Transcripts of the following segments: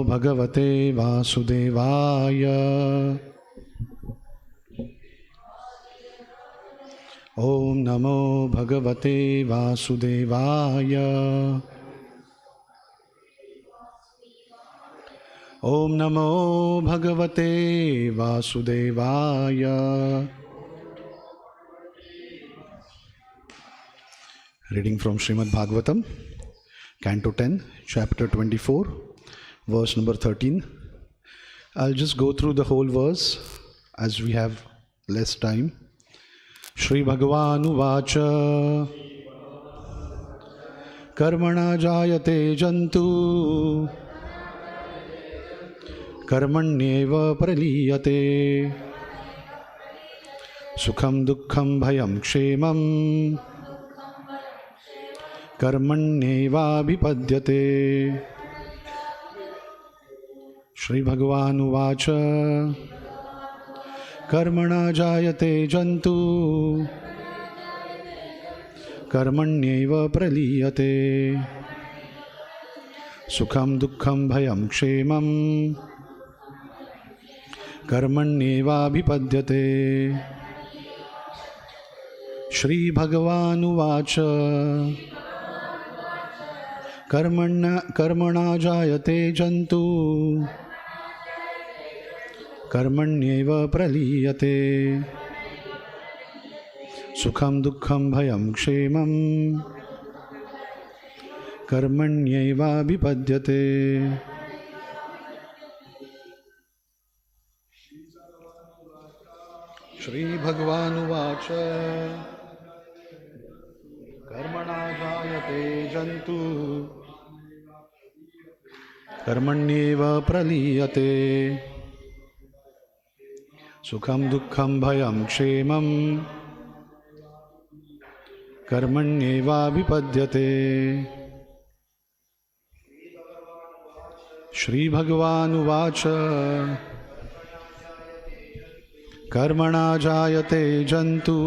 Bhagavate Vasudevaya. Om Namo Bhagavate Vasudevaya. Om Namo Bhagavate Vasudevaya. Reading from Srimad Bhagavatam, Canto 10, Chapter 24, verse number 13. I'll just go through the whole verse as we have less time. Shri Bhagavan Uvacha Karmana Jayate Jantu Karmanyeva Praliyate Sukham Dukkham Bhayam Kshemam Karmanyeva Vipadyate. Shri Bhagavan Uvacha Karmana Jayate Jantu Karmanyeva Praliyate Sukham Dukkham Bhayam Kshemam Karmanyeva Vipadyate. Shri Bhagavan Uvacha Karmana Jayate Jantu Karmanyeva Praliyate Sukham Dukkham Bhayam Kshemam Karmanyeva Vipadyate. Shri Bhagavan Uvacha Karmana Jayate Jantu Karmanyeva Praliyate Sukham Dukkham Bhayam Kshemam Karmanyeva Vipadyate. Shri Bhagavan Uvacha Karmana Jayate Jantu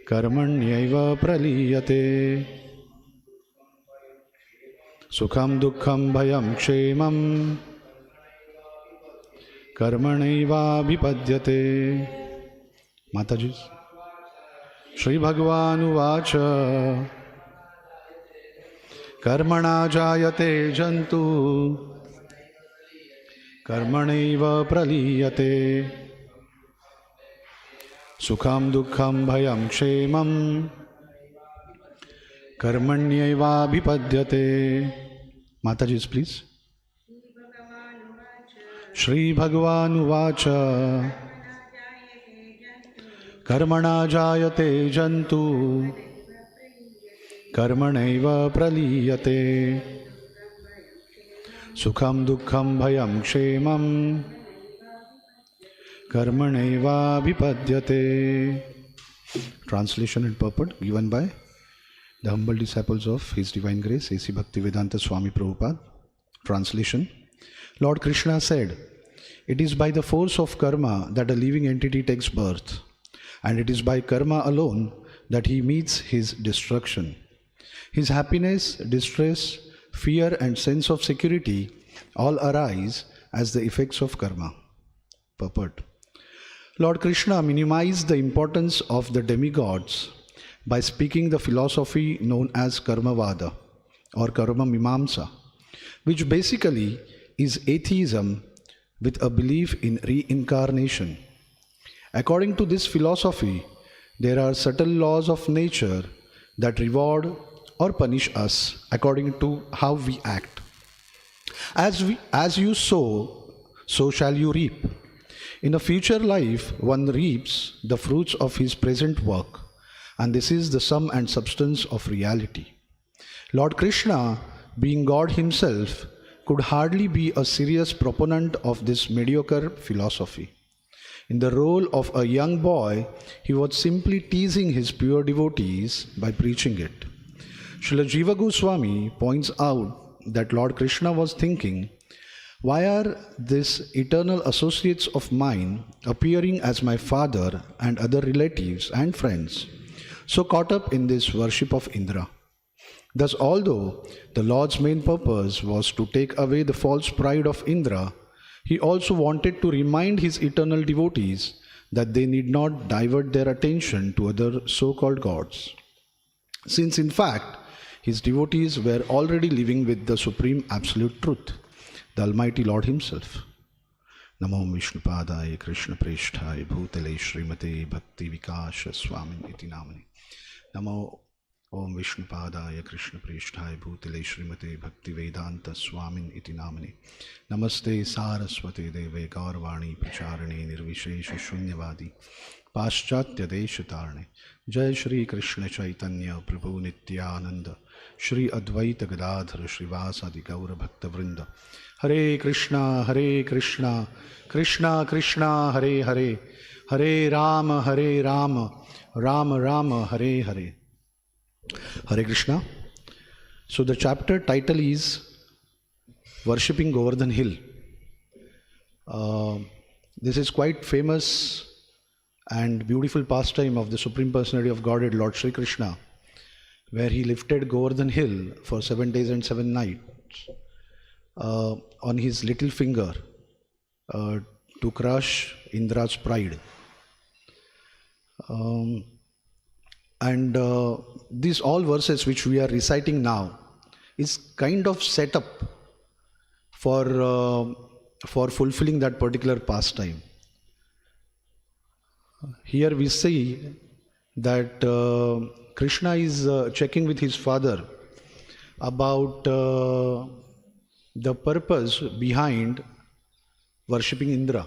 Karmanyeva Praliyate Sukham Dukkham Bhayam Kshemam Karmanyeva Vipadyate. Mataji. Shri Bhagavan Uvacha Karmana Jayate Jantu Karmanyeva Praliyate Sukham Dukkham Bhayam Kshemam Karmanyeva Vipadyate. Mataji, please. Shri Bhagavan Uvacha Karmana Jayate Jantu Karmanyeva Praliyate Sukham Dukkham Bhayam Kshemam Karmanyeva Vipadyate. Translation and purport given by the humble disciples of His Divine Grace A.C. Bhaktivedanta Swami Prabhupada. Translation. Lord Krishna said, "It is by the force of karma that a living entity takes birth, and it is by karma alone that he meets his destruction. His happiness, distress, fear and sense of security all arise as the effects of karma." Purport. Lord Krishna minimized the importance of the demigods by speaking the philosophy known as Karmavada or Karma Mimamsa, which basically is atheism with a belief in reincarnation. According to this philosophy, there are subtle laws of nature that reward or punish us according to how we act. As you sow, so shall you reap. In a future life, one reaps the fruits of his present work, and this is the sum and substance of reality. Lord Krishna, being God himself, could hardly be a serious proponent of this mediocre philosophy. In the role of a young boy, he was simply teasing his pure devotees by preaching it. Srila Jiva Goswami points out that Lord Krishna was thinking, why are these eternal associates of mine appearing as my father and other relatives and friends, so caught up in this worship of Indra? Thus, although the Lord's main purpose was to take away the false pride of Indra, he also wanted to remind his eternal devotees that they need not divert their attention to other so-called gods, since in fact his devotees were already living with the supreme absolute truth, the Almighty Lord Himself. Namo Vishnupadaya Krishna Preshthaya Bhutale Srimate Bhakti Vikasha Swamin Iti Namani. Namo Om Vishnupadaya Krishna Preshthaya Bhutale Srimate Bhakti Vedanta Swamin Iti Namani. Namaste Saraswate Deve Gaurvani Pracharane Nirvishesha Shunyavadi Paschatya Deshatarne. Jai Shri Krishna Chaitanya Prabhu Nityananda Shri Advaita Gadadhara Srivasadi Gaura Bhakta Vrinda. Hare Krishna, Krishna Krishna, Hare Hare, Hare Rama, Rama Rama, Hare Hare. Hare Krishna. So the chapter title is Worshipping Govardhan Hill. This is quite famous and beautiful pastime of the Supreme Personality of Godhead, Lord Sri Krishna, where he lifted Govardhan Hill for 7 days and 7 nights on his little finger to crush Indra's pride. And these all verses which we are reciting now is kind of set up for fulfilling that particular pastime. Here we see that Krishna is checking with his father about the purpose behind worshipping Indra.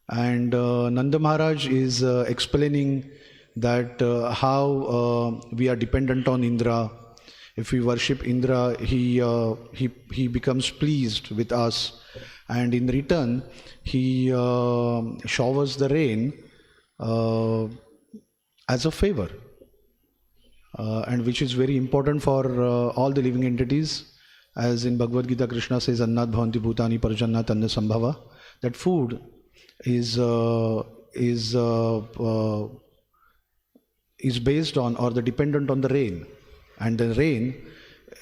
And Nanda Maharaj is explaining that how we are dependent on Indra. If we worship Indra, he becomes pleased with us, and in return he showers the rain as a favor, and which is very important for all the living entities. As in Bhagavad Gita, Krishna says, Annat bhavanti bhutani parjannat anna sambhava, that food is based on or the dependent on the rain, and the rain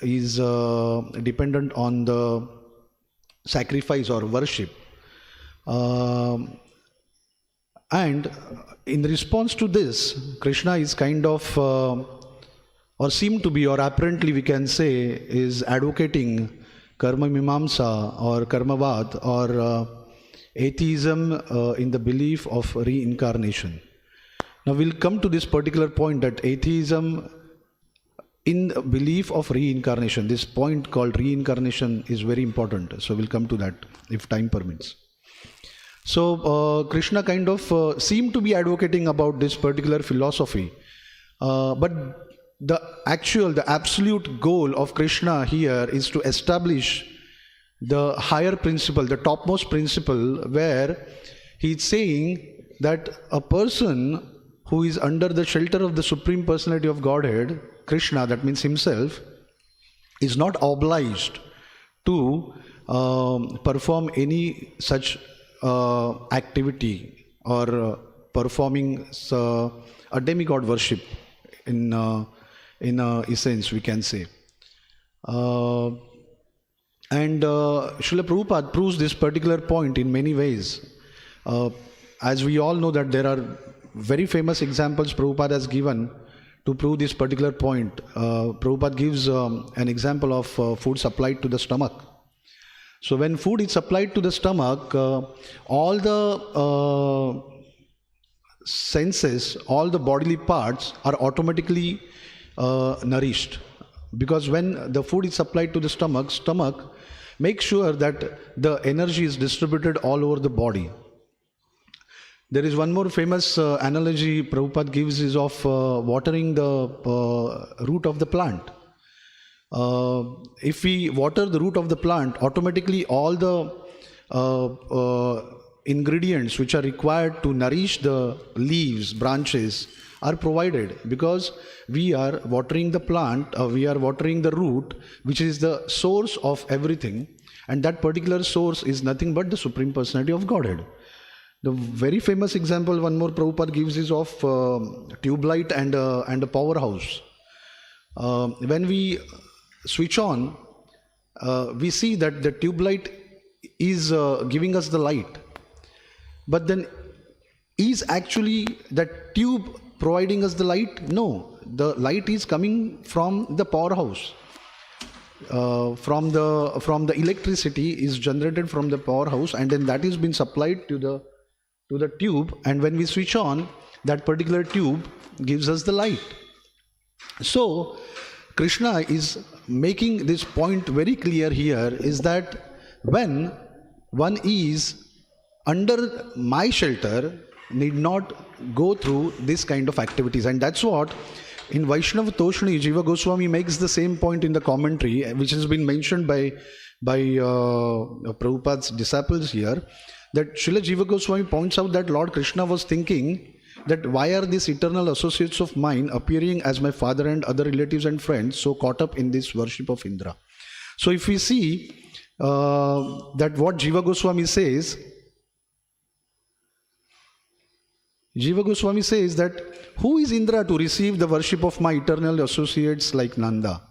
is dependent on the sacrifice or worship. And in response to this, Krishna is kind of or seem to be, or apparently we can say, is advocating karma mimamsa or karmavad, or atheism in the belief of reincarnation. Now we'll come to this particular point, that atheism in the belief of reincarnation, this point called reincarnation is very important. So we'll come to that if time permits. So Krishna kind of seemed to be advocating about this particular philosophy, but the absolute goal of Krishna here is to establish the higher principle, the topmost principle, where he's saying that a person who is under the shelter of the Supreme Personality of Godhead, Krishna, that means himself, is not obliged to perform any such activity or performing a demigod worship in essence, we can say. And Srila Prabhupada proves this particular point in many ways. As we all know that there are very famous examples Prabhupada has given to prove this particular point. Prabhupada gives an example of food supplied to the stomach. So when food is supplied to the stomach, all the senses, all the bodily parts are automatically nourished, because when the food is supplied to the stomach makes sure that the energy is distributed all over the body. There is one more famous analogy Prabhupada gives, is of watering the root of the plant. If we water the root of the plant, automatically all the ingredients which are required to nourish the leaves, branches are provided, because we are watering the plant, we are watering the root, which is the source of everything, and that particular source is nothing but the Supreme Personality of Godhead. The very famous example, one more Prabhupada gives, is of tube light and a powerhouse. when we switch on, we see that the tube light is giving us the light. But then, is actually that tube providing us the light? No, the light is coming from the powerhouse. From the electricity is generated from the powerhouse, and then that is been supplied to the tube, and when we switch on, that particular tube gives us the light. So Krishna is making this point very clear here, is that when one is under my shelter, need not go through this kind of activities. And that's what in Vaishnava Toshni, Jiva Goswami makes the same point in the commentary, which has been mentioned by Prabhupada's disciples here, that Srila Jiva Goswami points out that Lord Krishna was thinking that why are these eternal associates of mine appearing as my father and other relatives and friends so caught up in this worship of Indra. So if we see that what Jiva Goswami says that who is Indra to receive the worship of my eternal associates like Nanda?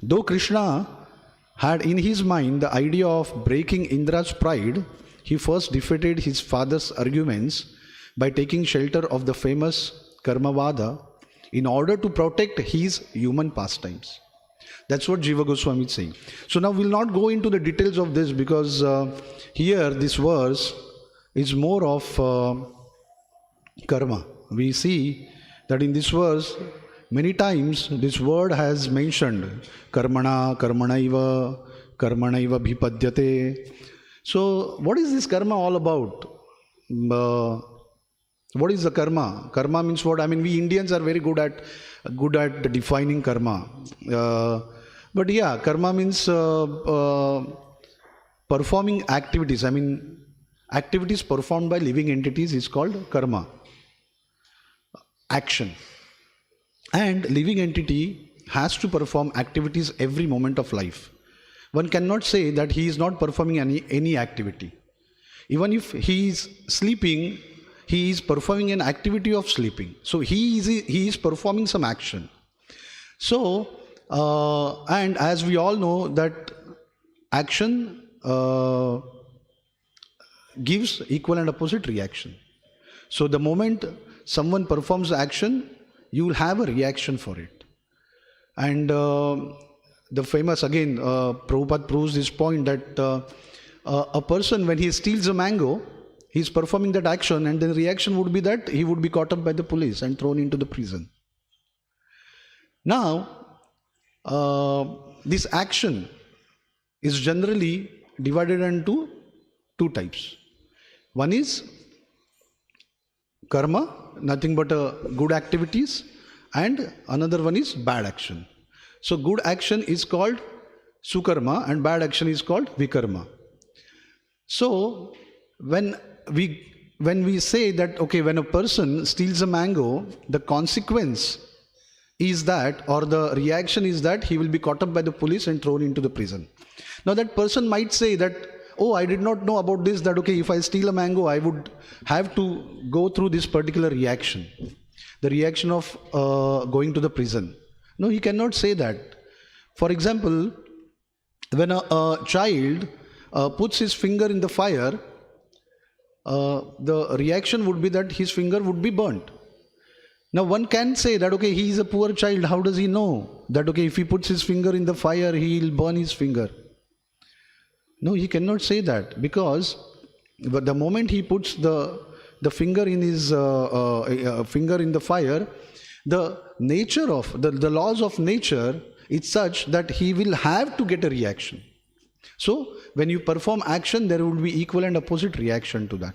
Though Krishna had in his mind the idea of breaking Indra's pride, he first defeated his father's arguments by taking shelter of the famous Karmavada in order to protect his human pastimes. That's what Jiva Goswami is saying. So now we'll not go into the details of this, because here this verse is more of karma. We see that in this verse many times this word has mentioned karmana, karmanaiva, karmanaiva bhipadyate. So what is this karma all about? What is the karma? Karma means what? I mean, we Indians are very good at defining karma. But yeah, karma means performing activities. I mean, activities performed by living entities is called karma. Action. And living entity has to perform activities every moment of life. One cannot say that he is not performing any activity. Even if he is sleeping, he is performing an activity of sleeping. So he is performing some action. So, and as we all know that action gives equal and opposite reaction. So the moment someone performs action, you will have a reaction for it. And the famous, again, Prabhupada proves this point that a person, when he steals a mango, he is performing that action, and the reaction would be that he would be caught up by the police and thrown into the prison. Now, this action is generally divided into two types. One is karma, nothing but good activities, and another one is bad action. So good action is called sukarma and bad action is called vikarma. So when we say that, okay, when a person steals a mango, the consequence is that, or the reaction is that he will be caught up by the police and thrown into the prison. Now that person might say that, oh, I did not know about this, that okay, if I steal a mango, I would have to go through this particular reaction, the reaction of going to the prison. No, he cannot say that. For example, when a child puts his finger in the fire, the reaction would be that his finger would be burnt. Now one can say that, okay, he is a poor child, how does he know that, okay, if he puts his finger in the fire, he will burn his finger? No, he cannot say that, because the moment he puts the finger in his finger in the fire, the nature of the laws of nature is such that he will have to get a reaction. So when you perform action, there will be equal and opposite reaction to that.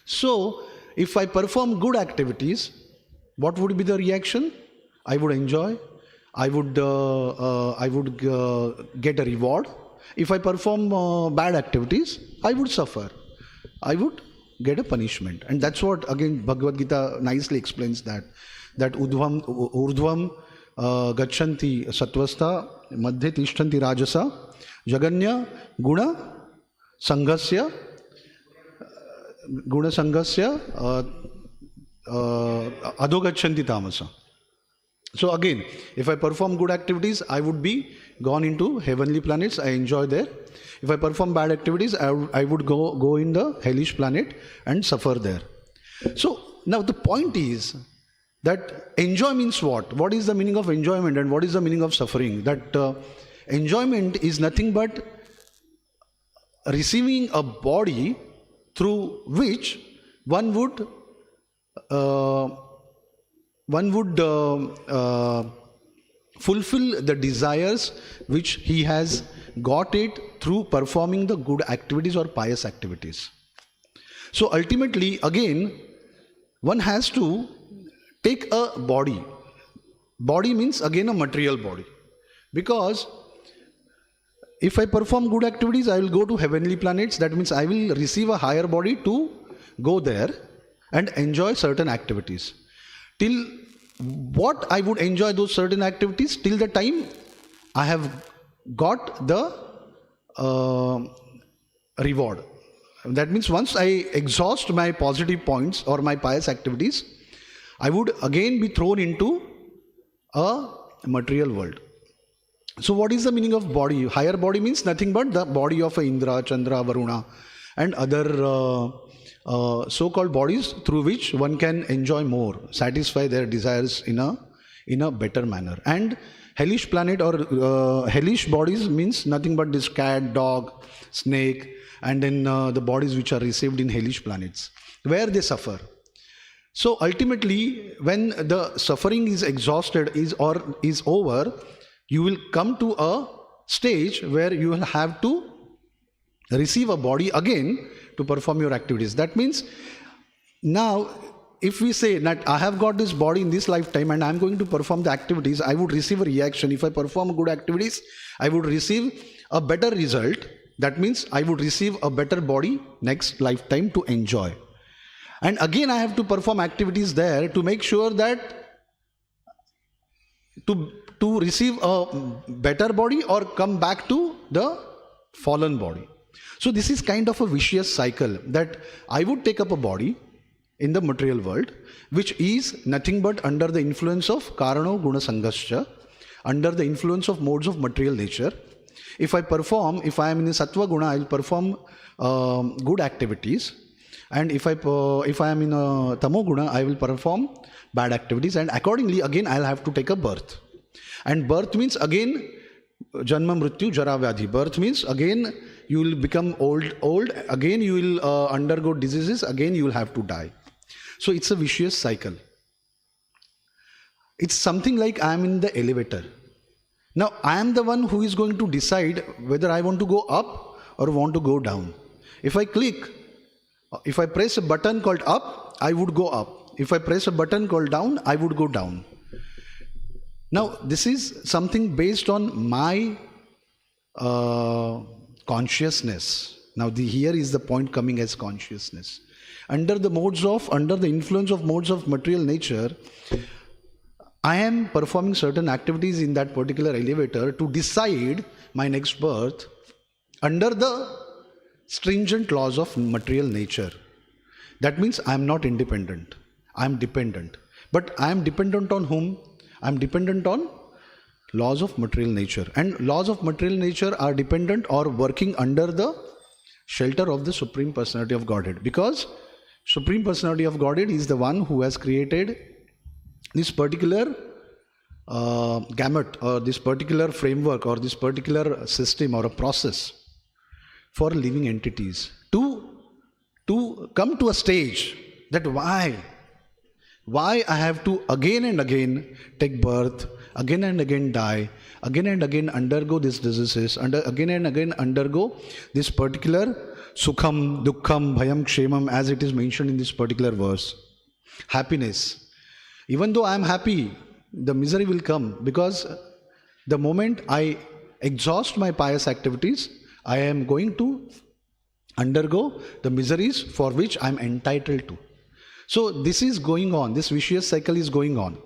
So if I perform good activities, what would be the reaction? I would enjoy. I would get a reward. If I perform bad activities, I would suffer. I would get a punishment. And that's what, again, Bhagavad Gita nicely explains that urdhvam gachanti satvastha madhye tishtanti rajasa jaganya guna sanghasya adogachanti tamasa. So again, if I perform good activities, I would be gone into heavenly planets. I enjoy there. If I perform bad activities, I would go in the hellish planet and suffer there. So now the point is that enjoy means what? What is the meaning of enjoyment and what is the meaning of suffering? That enjoyment is nothing but receiving a body through which one would fulfill the desires which he has got it through performing the good activities or pious activities. So ultimately, again, one has to take a body. Body means again a material body. Because if I perform good activities, I will go to heavenly planets. That means I will receive a higher body to go there and enjoy certain activities. Till what I would enjoy those certain activities? Till the time I have got the reward. That means once I exhaust my positive points or my pious activities, I would again be thrown into a material world. So what is the meaning of body? Higher body means nothing but the body of Indra, Chandra, Varuna and other so-called bodies through which one can enjoy more, satisfy their desires in a better manner. And hellish planet or hellish bodies means nothing but this cat, dog, snake and then the bodies which are received in hellish planets where they suffer. So ultimately when the suffering is exhausted is over, you will come to a stage where you will have to receive a body again to perform your activities. That means now if we say that I have got this body in this lifetime and I am going to perform the activities, I would receive a reaction. If I perform good activities, I would receive a better result. That means I would receive a better body next lifetime to enjoy. And again I have to perform activities there to make sure that to receive a better body or come back to the fallen body. So this is kind of a vicious cycle that I would take up a body in the material world which is nothing but under the influence of Karano Guna Sanghascha, under the influence of modes of material nature. If I am in the Sattva Guna, I will perform good activities, and if I am in a Tamo Guna, I will perform bad activities, and accordingly again I will have to take a birth. And birth means again Janma Mrityu Jara Vyadhi. Birth means again you will become old, again you will undergo diseases, again you will have to die. So it's a vicious cycle. It's something like I am in the elevator. Now I am the one who is going to decide whether I want to go up or want to go down. If I press a button called up, I would go up. If I press a button called down, I would go down. Now this is something based on my consciousness. Now here is the point coming as consciousness. Under the influence of modes of material nature, I am performing certain activities in that particular elevator to decide my next birth under the stringent laws of material nature. That means I am not independent. I am dependent. But I am dependent on whom? I am dependent on laws of material nature. And laws of material nature are dependent or working under the shelter of the Supreme Personality of Godhead. Because Supreme Personality of Godhead is the one who has created this particular gamut or this particular framework or this particular system or a process for living entities to come to a stage that why I have to again and again take birth, again and again die, again and again undergo these diseases, again and again undergo this particular sukham, dukkham, bhayam, kshemam as it is mentioned in this particular verse. Happiness. Even though I am happy, the misery will come because the moment I exhaust my pious activities, I am going to undergo the miseries for which I am entitled to. So this is going on, this vicious cycle is going on.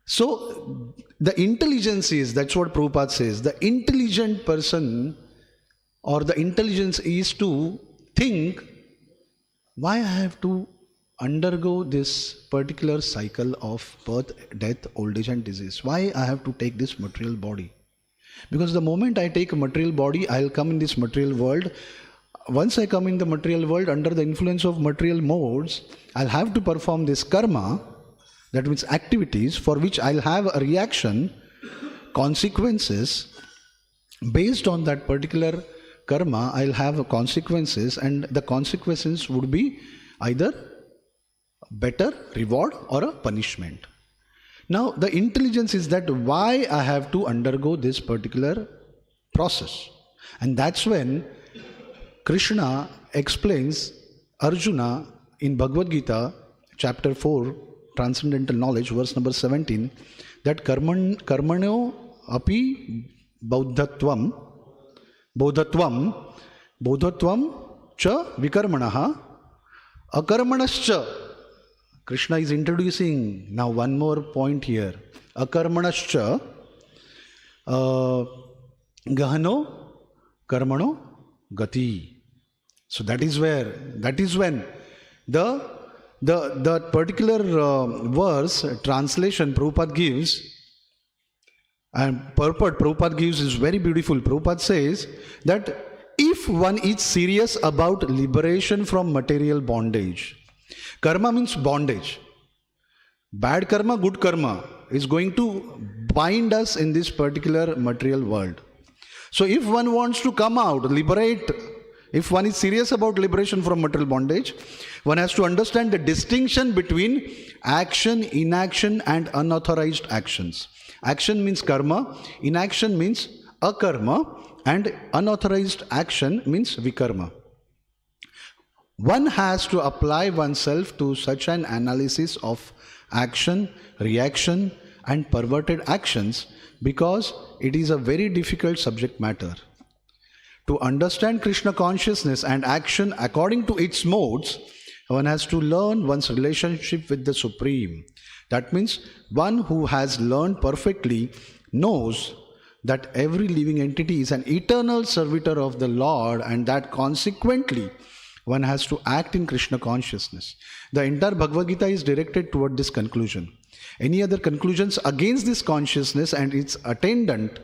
So the intelligence is, that's what Prabhupada says, the intelligent person or the intelligence is to think, why I have to undergo this particular cycle of birth, death, old age and disease? Why I have to take this material body? Because the moment I take a material body, I'll come in this material world. Once I come in the material world under the influence of material modes, I'll have to perform this karma, that means activities for which I'll have a reaction, consequences. Based on that particular karma, I'll have consequences, and the consequences would be either better reward or a punishment. Now, the intelligence is that why I have to undergo this particular process. And that's when Krishna explains Arjuna in Bhagavad Gita, chapter 4, Transcendental Knowledge, verse number 17, that karmano api bodhatvam cha vikarmanaha akarmanascha. Krishna is introducing now one more point here. Akarmanascha gahano karmano gati. So that is when the particular verse translation Prabhupada gives, and purport Prabhupada gives is very beautiful. Prabhupada says that if one is serious about liberation from material bondage, karma means bondage. Bad karma, good karma is going to bind us in this particular material world. So if one wants to come out, liberate, if one is serious about liberation from material bondage, one has to understand the distinction between action, inaction and unauthorized actions. Action means karma, inaction means akarma, and unauthorized action means vikarma. One has to apply oneself to such an analysis of action, reaction and perverted actions because it is a very difficult subject matter. To understand Krishna consciousness and action according to its modes, one has to learn one's relationship with the Supreme. That means one who has learned perfectly knows that every living entity is an eternal servitor of the Lord, and that consequently one has to act in Krishna consciousness. The entire Bhagavad Gita is directed toward this conclusion. Any other conclusions against this consciousness and its attendant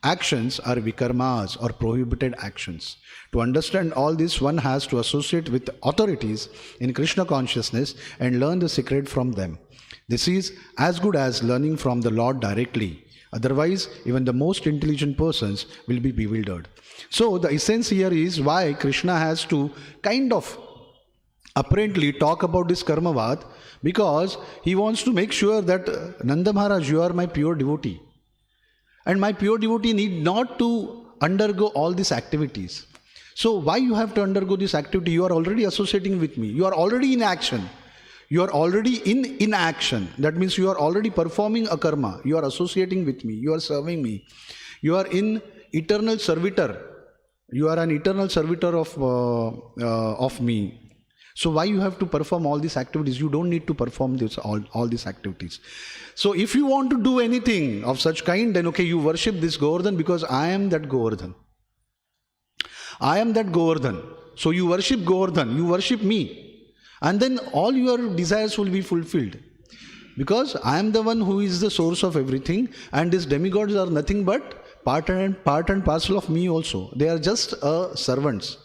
actions are vikarmas or prohibited actions. To understand all this, one has to associate with authorities in Krishna consciousness and learn the secret from them. This is as good as learning from the Lord directly. Otherwise, even the most intelligent persons will be bewildered. So, the essence here is why Krishna has to kind of apparently talk about this karmavad, because he wants to make sure that Nanda Maharaj, you are my pure devotee. And my pure devotee need not to undergo all these activities. So why you have to undergo this activity? You are already associating with me. You are already in action. You are already in action. That means you are already performing a karma. You are associating with me. You are serving me. You are in eternal servitor. You are an eternal servitor of me. So why you have to perform all these activities? You don't need to perform all these activities. So if you want to do anything of such kind, then okay, you worship this Govardhan because I am that Govardhan. I am that Govardhan. So you worship Govardhan, you worship me. And then all your desires will be fulfilled. Because I am the one who is the source of everything, and these demigods are nothing but part and parcel of me also. They are just servants.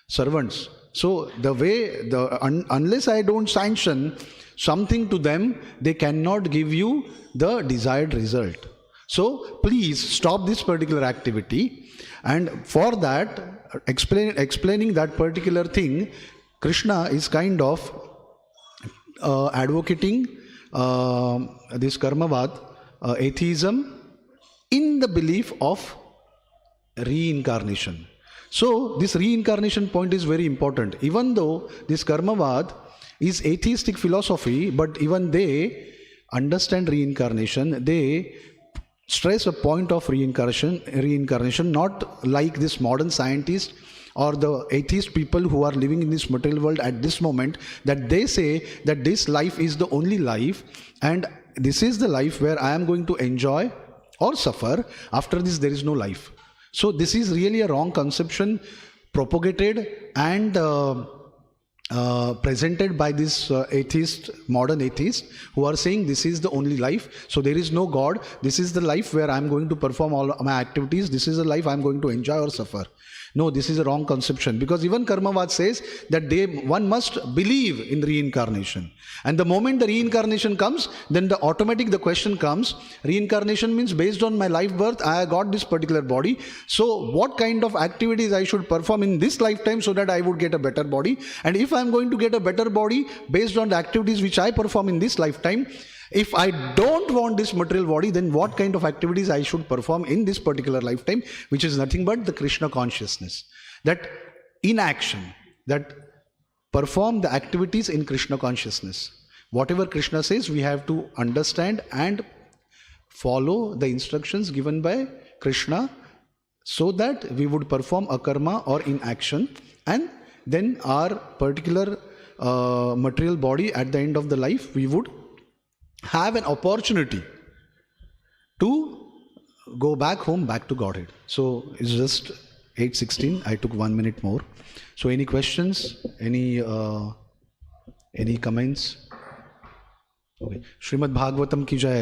So the way, unless I don't sanction something to them, they cannot give you the desired result. So please stop this particular activity, and for that, explaining that particular thing, Krishna is kind of advocating this karmavad, atheism, in the belief of reincarnation. So this reincarnation point is very important. Even though this karmavad is atheistic philosophy, but even they understand reincarnation, they stress a point of reincarnation, not like this modern scientist or the atheist people who are living in this material world at this moment, that they say that this life is the only life and this is the life where I am going to enjoy or suffer. After this there is no life. So this is really a wrong conception propagated and presented by this modern atheist, who are saying this is the only life, so there is no God, this is the life where I'm going to perform all my activities, this is the life I'm going to enjoy or suffer. No, this is a wrong conception, because even Karmavad says that one must believe in reincarnation. And the moment the reincarnation comes, then the question comes, reincarnation means based on my life birth, I got this particular body. So what kind of activities I should perform in this lifetime so that I would get a better body? And if I'm going to get a better body based on the activities which I perform in this lifetime, if I don't want this material body, then what kind of activities I should perform in this particular lifetime, which is nothing but the Krishna consciousness. That in action, that perform the activities in Krishna consciousness. Whatever Krishna says, we have to understand and follow the instructions given by Krishna, so that we would perform a karma or in action, and then our particular material body at the end of the life, we would have an opportunity to go back home, back to Godhead. So it's just 8:16. I took 1 minute more. So any questions? Any comments? Okay. Srimad Bhagavatam ki jai.